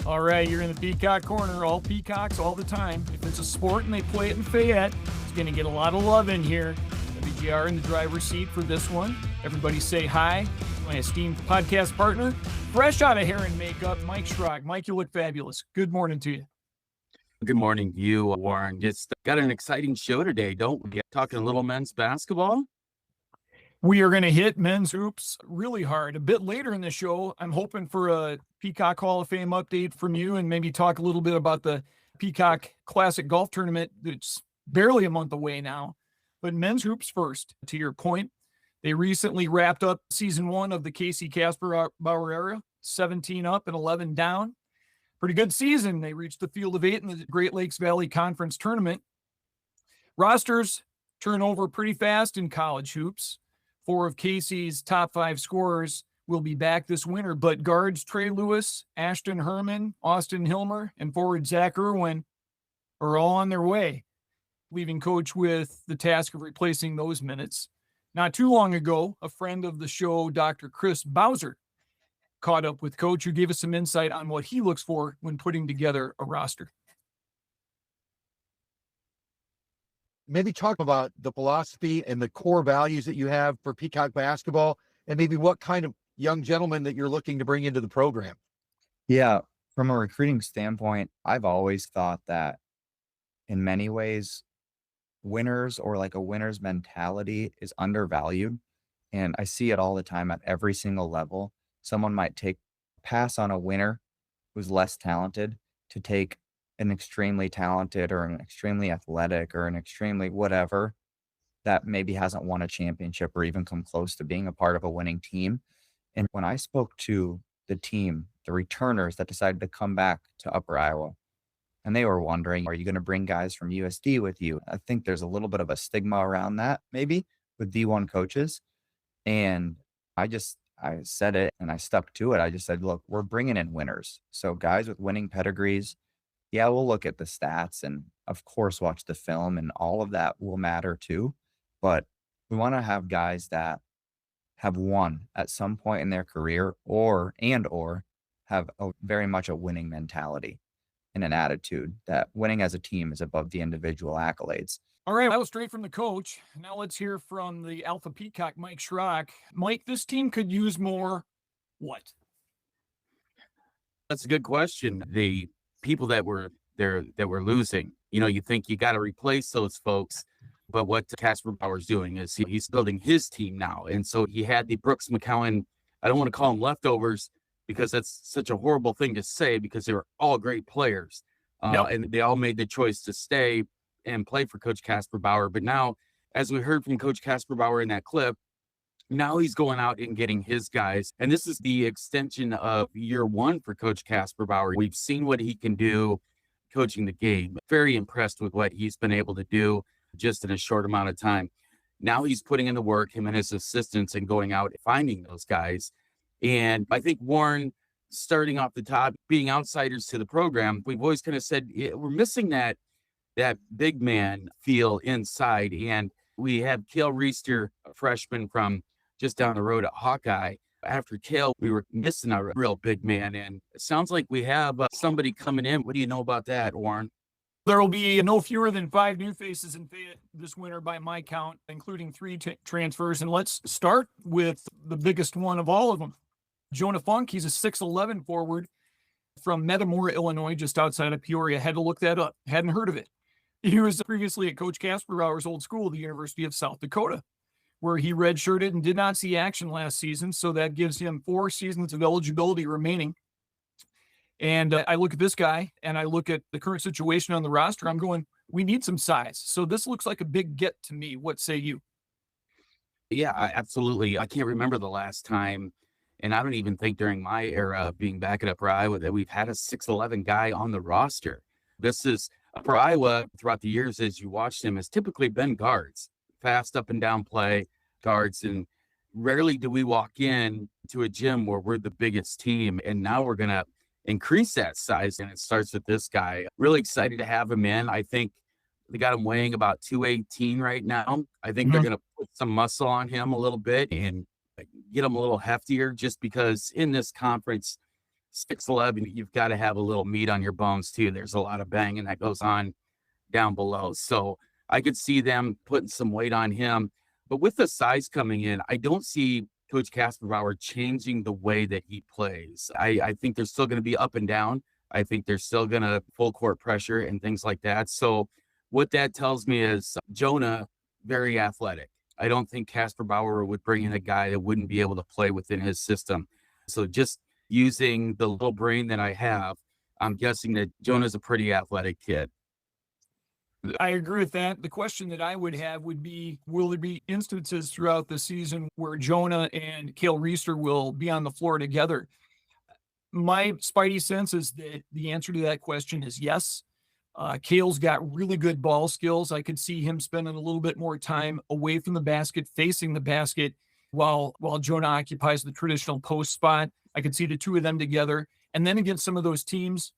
All right, you're in the Peacock Corner, all Peacocks all the time. If it's a sport and they play it in Fayette, it's going to get a lot of love in here. WGR in the driver's seat for this one. Everybody say hi. My esteemed podcast partner, fresh out of hair and makeup, Mike Schrock. Mike, you look fabulous. Good morning to you. Good morning to you, Warren. Just got an exciting show today, don't we? Talking a little men's basketball. We are going to hit men's hoops really hard. A bit later in the show, I'm hoping for a Peacock Hall of Fame update from you and maybe talk a little bit about the Peacock Classic Golf Tournament that's barely a month away now. But men's hoops first, to your point. They recently wrapped up season one of the Casey Casper Bauer era, 17 up and 11 down. Pretty good season. They reached the field of 8 in the Great Lakes Valley Conference Tournament. Rosters turn over pretty fast in college hoops. 4 of Casey's top 5 scorers will be back this winter, but guards Trey Lewis, Ashton Herman, Austin Hilmer, and forward Zach Irwin are all on their way, leaving coach with the task of replacing those minutes. Not too long ago, a friend of the show, Dr. Chris Bowser, caught up with coach, who gave us some insight on what he looks for when putting together a roster. Maybe talk about the philosophy and the core values that you have for Peacock basketball, and maybe what kind of young gentlemen that you're looking to bring into the program. Yeah, from a recruiting standpoint, I've always thought that in many ways, winners or like a winner's mentality is undervalued. And I see it all the time at every single level. Someone might pass on a winner who's less talented to take an extremely talented or an extremely athletic or an extremely whatever that maybe hasn't won a championship or even come close to being a part of a winning team. And when I spoke to the team, the returners that decided to come back to Upper Iowa, and they were wondering, are you going to bring guys from USD with you? I think there's a little bit of a stigma around that, maybe with D1 coaches. And I said it and I stuck to it. I just said, look, we're bringing in winners. So guys with winning pedigrees, yeah, we'll look at the stats and of course watch the film, and all of that will matter too. But we want to have guys that have won at some point in their career or have very much a winning mentality and an attitude that winning as a team is above the individual accolades. All right, that was straight from the coach. Now let's hear from the Alpha Peacock, Mike Schrock. Mike, this team could use more what? That's a good question. The people that were losing, you think you got to replace those folks. But what Casper Bauer's doing is he's building his team now. And so he had the Brooks McCowan, I don't want to call them leftovers because that's such a horrible thing to say because they were all great players. And they all made the choice to stay and play for Coach Casper Bauer. But now, as we heard from Coach Casper Bauer in that clip, now he's going out and getting his guys. And this is the extension of year one for Coach Casper Bauer. We've seen what he can do coaching the game. Very impressed with what he's been able to do just in a short amount of time. Now he's putting in the work, him and his assistants, and going out and finding those guys. And I think Warren, starting off the top, being outsiders to the program, we've always kind of said we're missing that big man feel inside. And we have Cale Reister, a freshman from just down the road at Hawkeye. After Cale, we were missing a real big man. And it sounds like we have somebody coming in. What do you know about that, Warren? There will be no fewer than 5 new faces in Fayette this winter by my count, including 3 transfers. And let's start with the biggest one of all of them. Jonah Funk, he's a 6'11" forward from Metamora, Illinois, just outside of Peoria. Had to look that up. Hadn't heard of it. He was previously at Coach Casper Bauer's old school, the University of South Dakota, where he redshirted and did not see action last season. So that gives him 4 seasons of eligibility remaining. And I look at this guy and I look at the current situation on the roster. I'm going, we need some size. So this looks like a big get to me. What say you? Yeah, absolutely. I can't remember the last time, and I don't even think during my era of being back at Upper Iowa that we've had a 6'11" guy on the roster. This is Upper Iowa throughout the years, as you watch them, has typically been guards, fast up and down play guards. And rarely do we walk in to a gym where we're the biggest team. And now we're going to increase that size. And it starts with this guy. Really excited to have him in. I think they got him weighing about 218 right now. I think they're going to put some muscle on him a little bit and get him a little heftier, just because in this conference, 6'11", you've got to have a little meat on your bones too. There's a lot of banging that goes on down below. So I could see them putting some weight on him. But with the size coming in, I don't see Coach Kasperbauer changing the way that he plays. I think they're still going to be up and down. I think they're still going to full court pressure and things like that. So what that tells me is Jonah, very athletic. I don't think Kasperbauer would bring in a guy that wouldn't be able to play within his system. So just using the little brain that I have, I'm guessing that Jonah's a pretty athletic kid. I agree with that. The question that I would have would be, will there be instances throughout the season where Jonah and Cale Reister will be on the floor together? My spidey sense is that the answer to that question is yes. Cale's got really good ball skills. I could see him spending a little bit more time away from the basket, facing the basket, while Jonah occupies the traditional post spot. I could see the two of them together. And then against some of those teams,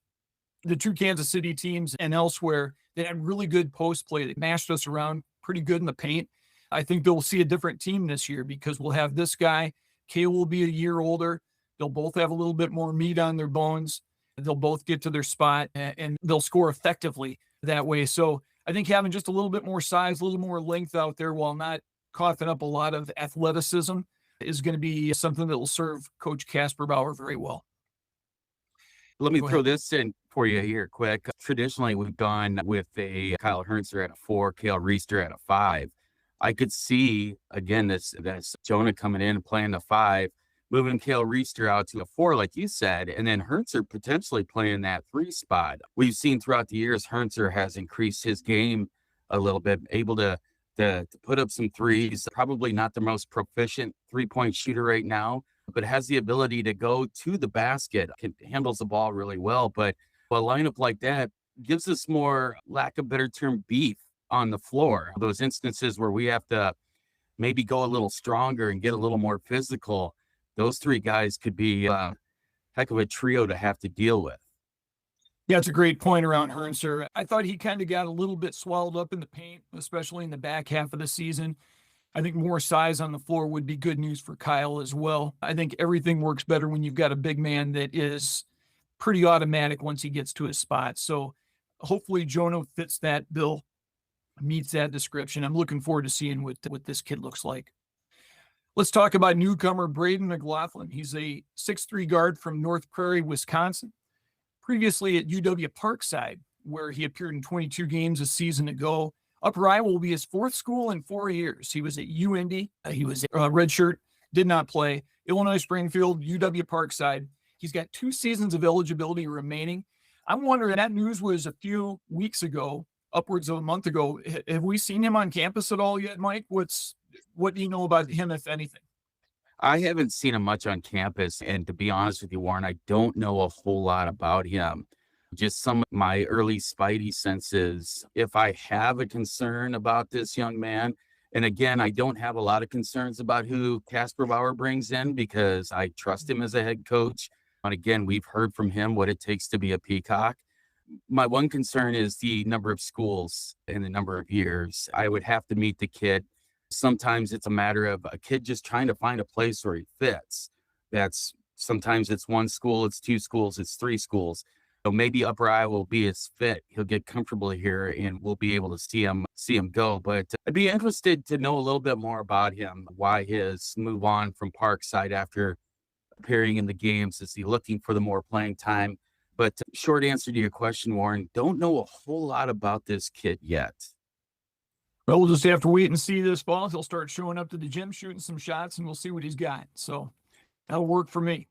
the two Kansas City teams and elsewhere, that had really good post play that mashed us around pretty good in the paint. I think they'll see a different team this year because we'll have this guy. Cale will be a year older. They'll both have a little bit more meat on their bones. They'll both get to their spot and they'll score effectively that way. So I think having just a little bit more size, a little more length out there while not coughing up a lot of athleticism is going to be something that will serve Coach Kasperbauer very well. Let me throw this in for you here quick. Traditionally, we've gone with a Kyle Hernzer at a 4, Cale Reister at a 5. I could see, again, that's Jonah coming in and playing the 5, moving Cale Reister out to a 4, like you said, and then Hernzer potentially playing that 3 spot. We've seen throughout the years, Hernzer has increased his game a little bit, able to put up some threes, probably not the most proficient three-point shooter right now, but has the ability to go to the basket, handles the ball really well. But a lineup like that gives us more, lack of better term, beef on the floor. Those instances where we have to maybe go a little stronger and get a little more physical, those 3 guys could be a heck of a trio to have to deal with. Yeah, it's a great point around Hernzer. I thought he kind of got a little bit swallowed up in the paint, especially in the back half of the season. I think more size on the floor would be good news for Kyle as well. I think everything works better when you've got a big man that is pretty automatic once he gets to his spot. So hopefully Jonah fits that bill, meets that description. I'm looking forward to seeing what this kid looks like. Let's talk about newcomer Braden McLaughlin. He's a 6'3" guard from North Prairie, Wisconsin. Previously at UW Parkside, where he appeared in 22 games a season ago. Upper Iowa will be his 4th school in 4 years. He was at UIndy. He was a redshirt, did not play. Illinois Springfield, UW Parkside. He's got 2 seasons of eligibility remaining. I'm wondering, that news was a few weeks ago, upwards of a month ago. Have we seen him on campus at all yet, Mike? What do you know about him, if anything? I haven't seen him much on campus, and to be honest with you, Warren, I don't know a whole lot about him. Just some of my early spidey senses. If I have a concern about this young man, and again, I don't have a lot of concerns about who Kasperbauer brings in because I trust him as a head coach. And again, we've heard from him what it takes to be a Peacock. My one concern is the number of schools and the number of years. I would have to meet the kid. Sometimes it's a matter of a kid just trying to find a place where he fits. Sometimes it's 1 school, it's 2 schools, it's 3 schools. So maybe Upper Iowa will be his fit. He'll get comfortable here and we'll be able to see him go. But I'd be interested to know a little bit more about him, why his move on from Parkside after appearing in the games. Is he looking for the more playing time? But short answer to your question, Warren, don't know a whole lot about this kid yet. Well, we'll just have to wait and see this fall. He'll start showing up to the gym, shooting some shots, and we'll see what he's got. So that'll work for me.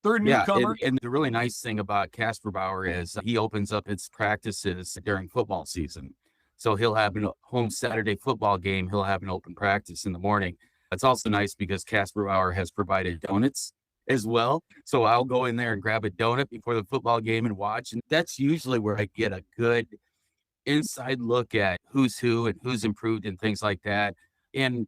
Third newcomer. And the really nice thing about Kasperbauer is he opens up his practices during football season. So he'll have a home Saturday football game. He'll have an open practice in the morning. That's also nice because Kasperbauer has provided donuts as well. So I'll go in there and grab a donut before the football game and watch. And that's usually where I get a good inside look at who's who and who's improved and things like that. And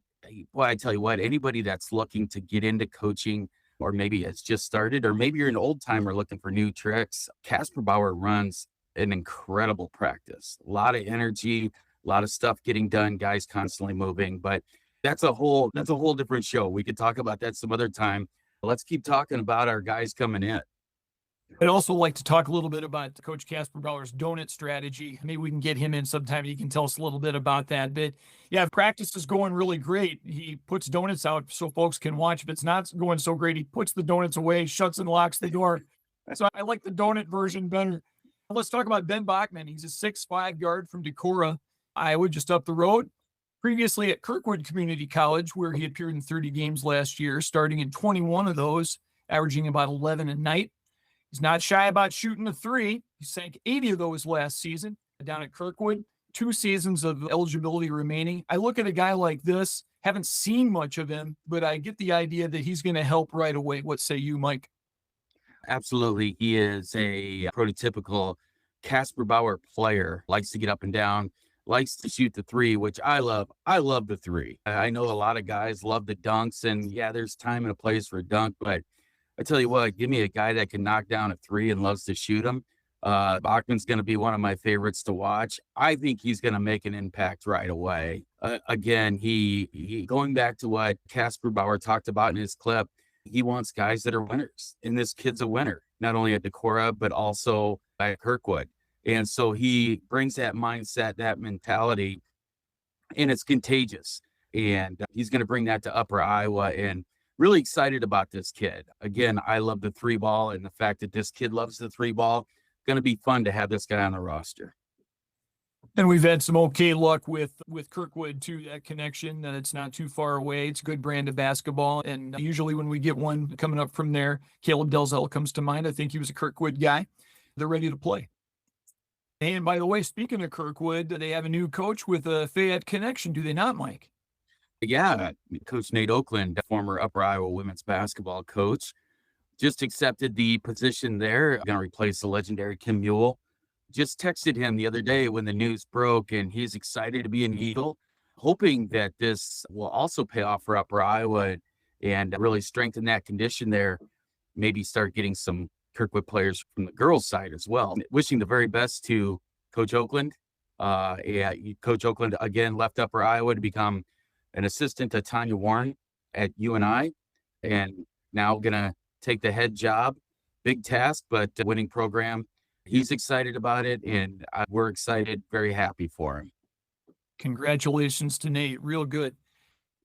boy, I tell you what, anybody that's looking to get into coaching or maybe has just started, or maybe you're an old timer looking for new tricks, Kasperbauer runs an incredible practice. A lot of energy, a lot of stuff getting done, guys constantly moving. But that's a whole different show. We could talk about that some other time. Let's keep talking about our guys coming in. I'd also like to talk a little bit about Coach Casper Bauer's donut strategy. Maybe we can get him in sometime. He can tell us a little bit about that. But yeah, practice is going really great. He puts donuts out so folks can watch. If it's not going so great, he puts the donuts away, shuts and locks the door. So I like the donut version better. Let's talk about Ben Bachman. He's a 6'5" guard from Decorah, Iowa, just up the road. Previously at Kirkwood Community College, where he appeared in 30 games last year, starting in 21 of those, averaging about 11 a night. He's not shy about shooting a three. He sank 80 of those last season down at Kirkwood. 2 seasons of eligibility remaining. I look at a guy like this, haven't seen much of him, but I get the idea that he's going to help right away. What say you, Mike? Absolutely. He is a prototypical Casper Bauer player, likes to get up and down, likes to shoot the three, which I love. I love the three. I know a lot of guys love the dunks, and yeah, there's time and a place for a dunk, but I tell you what, give me a guy that can knock down a three and loves to shoot them. Bachman's going to be one of my favorites to watch. I think he's going to make an impact right away. Again, he going back to what Casper Bauer talked about in his clip, he wants guys that are winners. And this kid's a winner, not only at Decorah, but also at Kirkwood. And so he brings that mindset, that mentality, and it's contagious. And he's going to bring that to Upper Iowa, and really excited about this kid. Again, I love the three ball, and the fact that this kid loves the three ball, going to be fun to have this guy on the roster. And we've had some okay luck with Kirkwood too, that connection. It's not too far away. It's a good brand of basketball. And usually when we get one coming up from there, Caleb Delzell comes to mind. I think he was a Kirkwood guy. They're ready to play. And by the way, speaking of Kirkwood, they have a new coach with a Fayette connection, do they not, Mike? Yeah, Coach Nate Oakland, former Upper Iowa women's basketball coach, just accepted the position there. Going to replace the legendary Kim Mule. Just texted him the other day when the news broke, and he's excited to be an Eagle, hoping that this will also pay off for Upper Iowa and really strengthen that condition there. Maybe start getting some Kirkwood players from the girls' side as well. Wishing the very best to Coach Oakland. Coach Oakland, again, left Upper Iowa to become an assistant to Tanya Warren at UNI, and now going to take the head job. Big task, but winning program. He's excited about it, and we're excited, very happy for him. Congratulations to Nate. Real good.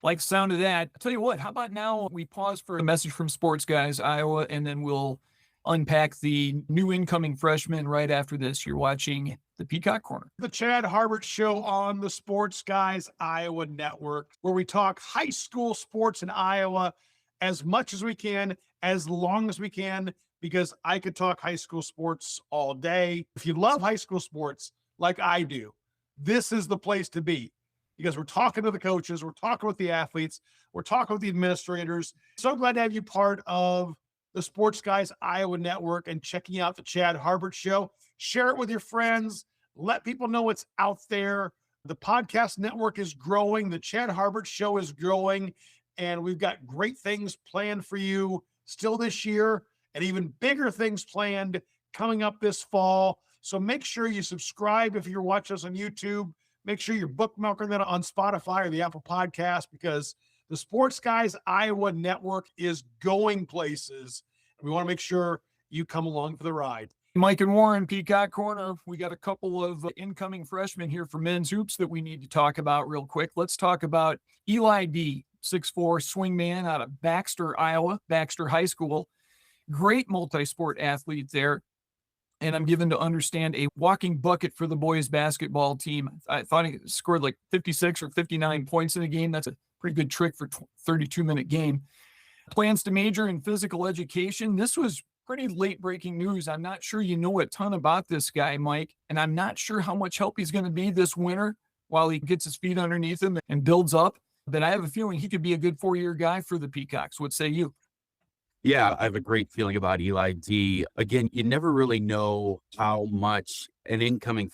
Like the sound of that. I'll tell you what, how about now we pause for a message from Sports Guys Iowa, and then we'll unpack the new incoming freshman right after this. You're watching the Peacock Corner. The Chad Harbert Show on the Sports Guys Iowa Network, where we talk high school sports in Iowa as much as we can, as long as we can, because I could talk high school sports all day. If you love high school sports like I do, this is the place to be, because we're talking to the coaches, we're talking with the athletes, we're talking with the administrators. So glad to have you part of the Sports Guys Iowa Network and checking out the Chad Harbert Show. Share it with your friends. Let people know it's out there. The podcast network is growing. The Chad Harbert Show is growing. And we've got great things planned for you still this year, and even bigger things planned coming up this fall. So make sure you subscribe if you're watching us on YouTube. Make sure you're bookmarking that on Spotify or the Apple Podcast, because the Sports Guys Iowa Network is going places. And we want to make sure you come along for the ride. Mike and Warren, Peacock Corner. We got a couple of incoming freshmen here for men's hoops that we need to talk about real quick. Let's talk about Eli D, 6'4" swingman out of Baxter, Iowa, Baxter High School. Great multi-sport athlete there. And I'm given to understand a walking bucket for the boys basketball team. I thought he scored like 56 or 59 points in a game. That's a pretty good trick for 32-minute game. Plans to major in physical education. This was pretty late breaking news. I'm not sure you know a ton about this guy, Mike, and I'm not sure how much help he's going to be this winter while he gets his feet underneath him and builds up. But I have a feeling he could be a good 4-year guy for the Peacocks. What say you? Yeah, I have a great feeling about Eli D. Again, you never really know how much an incoming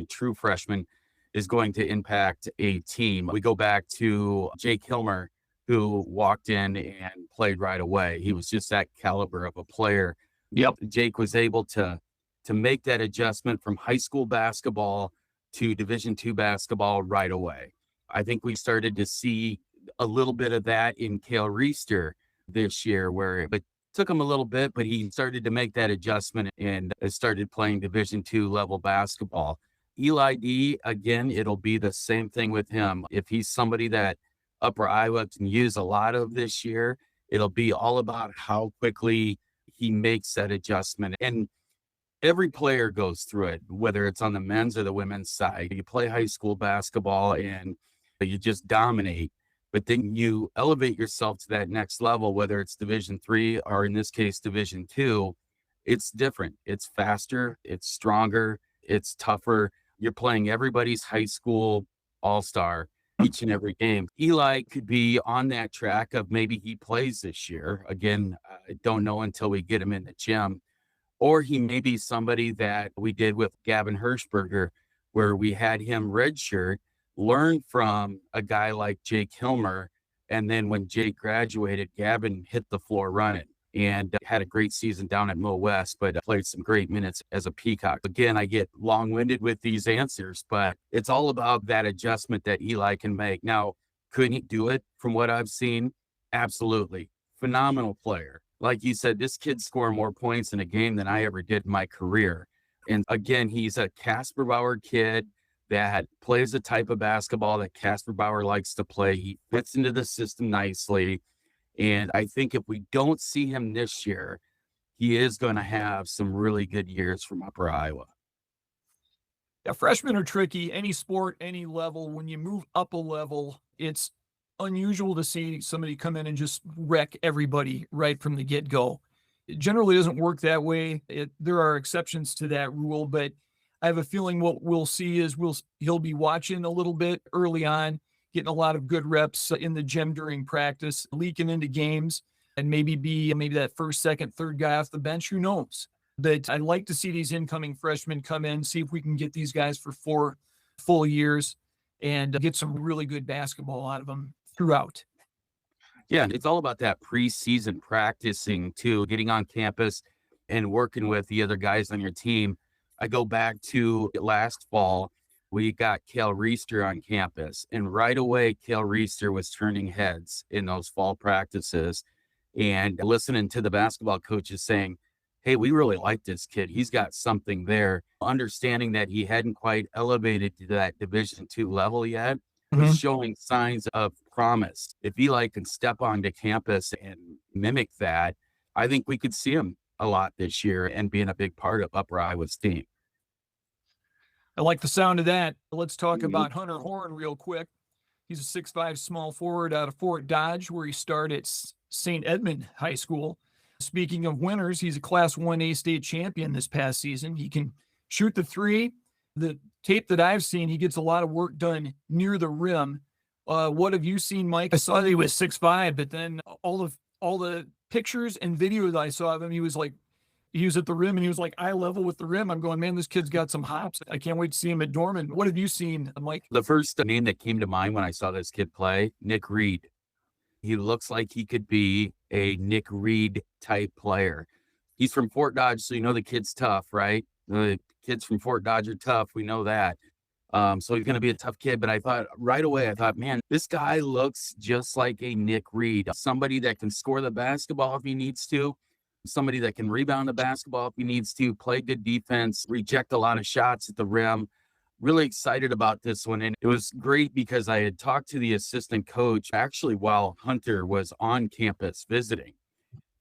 true freshman is going to impact a team. We go back to Jake Hilmer, who walked in and played right away. He was just that caliber of a player. Yep. Jake was able to make that adjustment from high school basketball to Division II basketball right away. I think we started to see a little bit of that in Cale Reister this year, but Took him a little bit, but he started to make that adjustment and started playing Division II level basketball. Eli D, again, it'll be the same thing with him. If he's somebody that Upper Iowa can use a lot of this year, it'll be all about how quickly he makes that adjustment. And every player goes through it, whether it's on the men's or the women's side. You play high school basketball and you just dominate, but then you elevate yourself to that next level, whether it's Division III or in this case, Division II. It's different. It's faster. It's stronger. It's tougher. You're playing everybody's high school all-star each and every game. Eli could be on that track of maybe he plays this year. Again, I don't know until we get him in the gym. Or he may be somebody that we did with Gavin Hirschberger, where we had him redshirt, learn from a guy like Jake Hilmer. And then when Jake graduated, Gavin hit the floor running and had a great season down at Mo West, but played some great minutes as a Peacock. Again, I get long-winded with these answers, but it's all about that adjustment that Eli can make. Now, could he do it from what I've seen? Absolutely. Phenomenal player. Like you said, this kid scored more points in a game than I ever did in my career. And again, he's a Casper Bauer kid that plays the type of basketball that Casper Bauer likes to play. He fits into the system nicely. And I think if we don't see him this year, he is going to have some really good years from Upper Iowa. Yeah, freshmen are tricky. Any sport, any level. When you move up a level, it's unusual to see somebody come in and just wreck everybody right from the get-go. It generally doesn't work that way. There are exceptions to that rule, but I have a feeling what we'll see is he'll be watching a little bit early on, getting a lot of good reps in the gym during practice, leaking into games, and maybe that first, second, third guy off the bench. Who knows? But I'd like to see these incoming freshmen come in, see if we can get these guys for 4 full years and get some really good basketball out of them throughout. Yeah, it's all about that preseason practicing too, getting on campus and working with the other guys on your team. I go back to last fall, we got Cale Reister on campus, and right away, Cale Reister was turning heads in those fall practices and listening to the basketball coaches saying, hey, we really like this kid. He's got something there. Understanding that he hadn't quite elevated to that Division II level yet, was showing signs of promise. If Eli can step onto campus and mimic that, I think we could see him a lot this year and being a big part of Upper Iowa's team. I like the sound of that. Let's talk about Hunter Horn real quick. He's a 6'5" small forward out of Fort Dodge, where he started at St. Edmund High School. Speaking of winners, he's a Class 1A state champion this past season. He can shoot the three. The tape that I've seen, he gets a lot of work done near the rim. What have you seen, Mike? I saw that he was 6'5", but then all the pictures and video that I saw of him, he was at the rim and he was like eye level with the rim. I'm going, man, this kid's got some hops. I can't wait to see him at Dorman. What have you seen, Mike? The first name that came to mind when I saw this kid play, Nick Reed. He looks like he could be a Nick Reed type player. He's from Fort Dodge, so you know the kid's tough, right? The kids from Fort Dodge are tough. We know that. So he's going to be a tough kid. But I thought right away, man, this guy looks just like a Nick Reed, somebody that can score the basketball if he needs to, somebody that can rebound the basketball if he needs to, play good defense, reject a lot of shots at the rim. Really excited about this one. And it was great because I had talked to the assistant coach actually while Hunter was on campus visiting.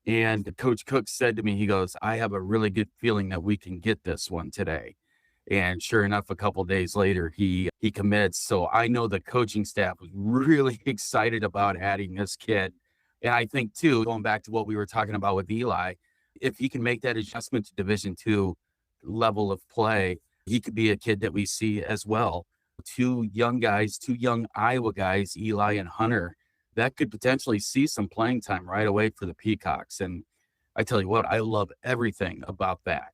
And Coach Cook said to me, he goes, I have a really good feeling that we can get this one today. And sure enough, a couple of days later, he commits. So I know the coaching staff was really excited about adding this kid. And I think, too, going back to what we were talking about with Eli, if he can make that adjustment to Division II level of play, he could be a kid that we see as well. 2 young Iowa guys, Eli and Hunter, that could potentially see some playing time right away for the Peacocks. And I tell you what, I love everything about that.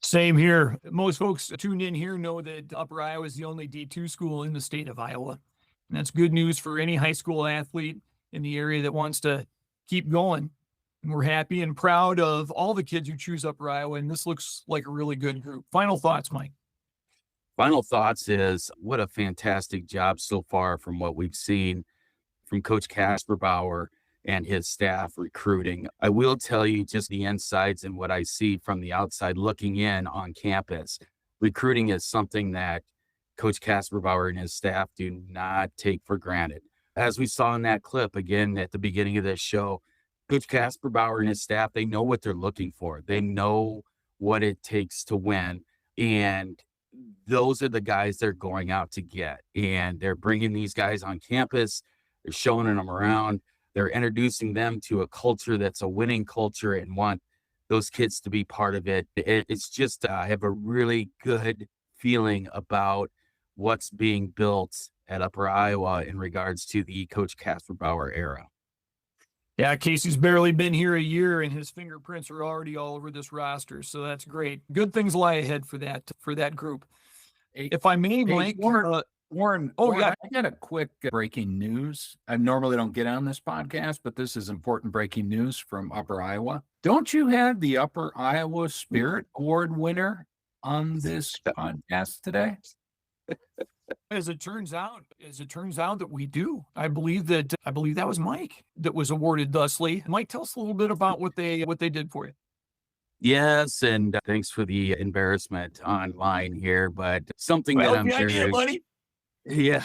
Same here. Most folks tuned in here know that Upper Iowa is the only D2 school in the state of Iowa. And that's good news for any high school athlete in the area that wants to keep going. And we're happy and proud of all the kids who choose Upper Iowa, and this looks like a really good group. Final thoughts, Mike? Final thoughts is what a fantastic job so far from what we've seen from Coach Casper Bauer and his staff recruiting. I will tell you just the insides and what I see from the outside looking in on campus. Recruiting is something that Coach Kasperbauer and his staff do not take for granted. As we saw in that clip again at the beginning of this show, Coach Kasperbauer and his staff, they know what they're looking for. They know what it takes to win. And those are the guys they're going out to get. And they're bringing these guys on campus. They're showing them around. They're introducing them to a culture that's a winning culture and want those kids to be part of it. It's just, I have a really good feeling about what's being built at Upper Iowa in regards to the Coach Kasperbauer era. Yeah, Casey's barely been here a year and his fingerprints are already all over this roster. So that's great. Good things lie ahead for that group. If I may, Mike, Warren, oh, Warren, yeah. I got a quick breaking news. I normally don't get on this podcast, but this is important breaking news from Upper Iowa. Don't you have the Upper Iowa Spirit Award winner on this podcast today? As it turns out that we do. I believe that was Mike that was awarded thusly. Mike, tell us a little bit about what they did for you. Yes, and thanks for the embarrassment online here, but something that I'm very, yeah,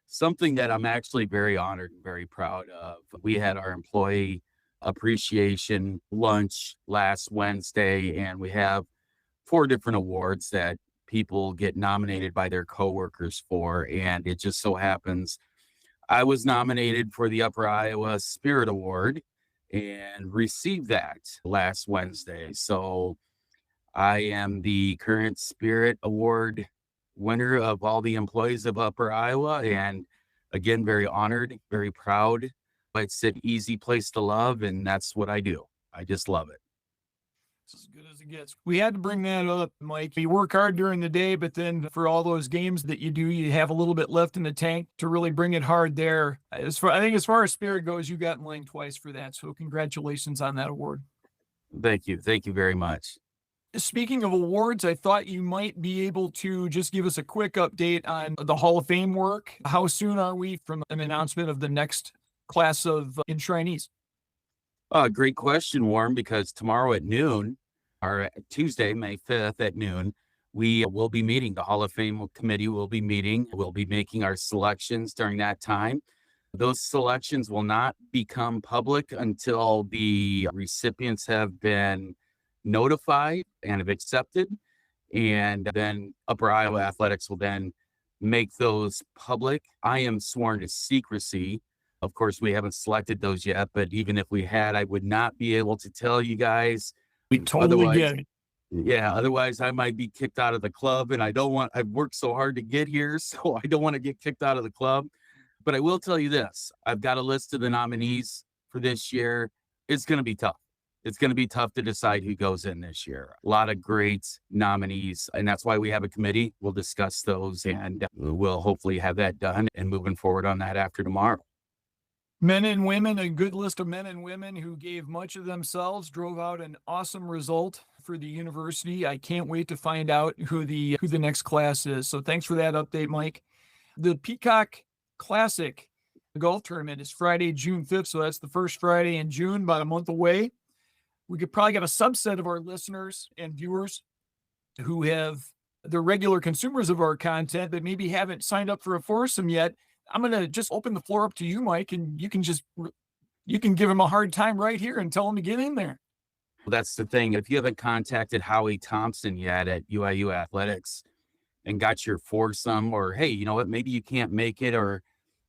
something that I'm actually very honored and very proud of. We had our employee appreciation lunch last Wednesday, and we have 4 different awards that people get nominated by their coworkers for. And it just so happens I was nominated for the Upper Iowa Spirit Award and received that last Wednesday. So I am the current Spirit Award winner of all the employees of Upper Iowa. And again, very honored, very proud. It's an easy place to love, and that's what I do. I just love it. It's as good as it gets. We had to bring that up, Mike. You work hard during the day, but then for all those games that you do, you have a little bit left in the tank to really bring it hard there. I think as far as Spirit goes, you got in line twice for that. So congratulations on that award. Thank you. Thank you very much. Speaking of awards, I thought you might be able to just give us a quick update on the Hall of Fame work. How soon are we from an announcement of the next class of enshrinees? Great question, Warren, because tomorrow at noon, or Tuesday, May 5th at noon, we will be meeting. The Hall of Fame committee will be meeting. We'll be making our selections during that time. Those selections will not become public until the recipients have been notified and have accepted. And then Upper Iowa Athletics will then make those public. I am sworn to secrecy. Of course, we haven't selected those yet, but even if we had, I would not be able to tell you guys. We totally get it. Yeah, otherwise I might be kicked out of the club, and I've worked so hard to get here, so I don't want to get kicked out of the club. But I will tell you this, I've got a list of the nominees for this year. It's going to be tough. It's going to be tough to decide who goes in this year. A lot of great nominees, and that's why we have a committee. We'll discuss those, and we'll hopefully have that done and moving forward on that after tomorrow. Men and women, a good list of men and women who gave much of themselves, drove out an awesome result for the university. I can't wait to find out who the next class is. So thanks for that update, Mike. The Peacock Classic, the golf tournament, is Friday, June 5th. So that's the first Friday in June, about a month away. We could probably get a subset of our listeners and viewers who they're regular consumers of our content, but maybe haven't signed up for a foursome yet. I'm going to just open the floor up to you, Mike, and you can give him a hard time right here and tell him to get in there. Well, that's the thing. If you haven't contacted Howie Thompson yet at UIU Athletics and got your foursome, or, hey, you know what, maybe you can't make it, or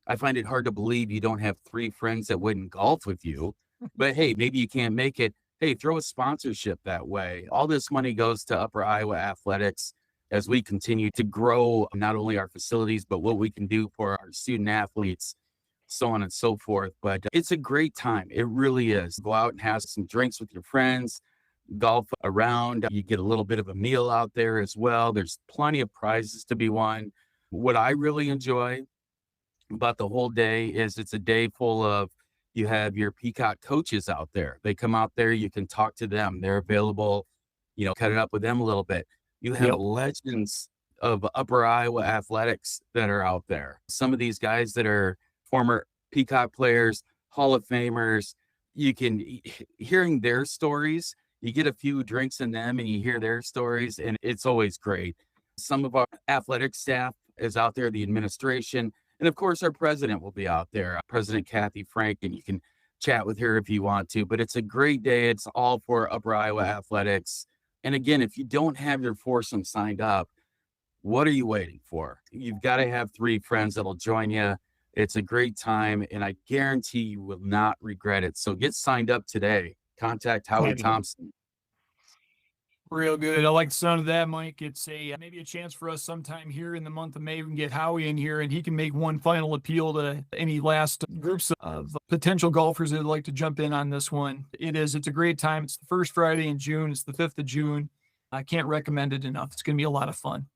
I find it hard to believe you don't have 3 friends that wouldn't golf with you, but hey, maybe you can't make it. Hey, throw a sponsorship that way. All this money goes to Upper Iowa Athletics as we continue to grow not only our facilities, but what we can do for our student athletes, so on and so forth. But it's a great time. It really is. Go out and have some drinks with your friends, golf around. You get a little bit of a meal out there as well. There's plenty of prizes to be won. What I really enjoy about the whole day is it's a day full of, you have your Peacock coaches out there. They come out there, you can talk to them. They're available, cut it up with them a little bit. You have legends of Upper Iowa Athletics that are out there. Some of these guys that are former Peacock players, Hall of Famers. You can hearing their stories, you get a few drinks in them and you hear their stories, and it's always great. Some of our athletic staff is out there, the administration, and of course our president will be out there, President Kathy Frank, and you can chat with her if you want to. But it's a great day. It's all for Upper Iowa athletics. And again, if you don't have your foursome signed up, what are you waiting for? You've got to have 3 friends that'll join you. It's a great time, and I guarantee you will not regret it. So get signed up today. Contact Howie Thompson. Real good. I like the sound of that, Mike. It's maybe a chance for us sometime here in the month of May. We can get Howie in here and he can make one final appeal to any last groups of potential golfers that would like to jump in on this one. It's a great time. It's the first Friday in June. It's the 5th of June. I can't recommend it enough. It's going to be a lot of fun.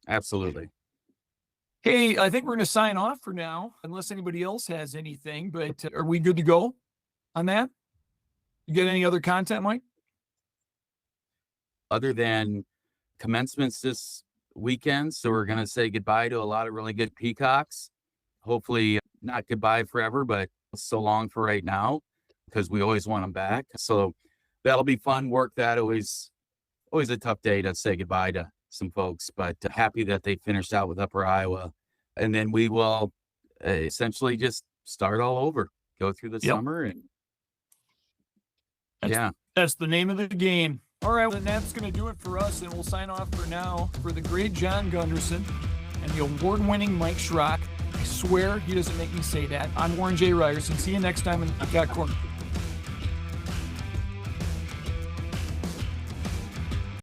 Absolutely. Hey, I think we're going to sign off for now, unless anybody else has anything, but are we good to go on that? You get any other content, Mike? Other than commencements this weekend. So we're going to say goodbye to a lot of really good Peacocks. Hopefully not goodbye forever, but so long for right now, because we always want them back. So that'll be fun. Work that. Always a tough day to say goodbye to some folks, but happy that they finished out with Upper Iowa. And then we will essentially just start all over, go through the summer. And that's the name of the game. All right, well, then that's going to do it for us, and we'll sign off for now. For the great John Gunderson and the award-winning Mike Schrock, I swear he doesn't make me say that. I'm Warren J. Reyerson. See you next time in the Peacock Corner.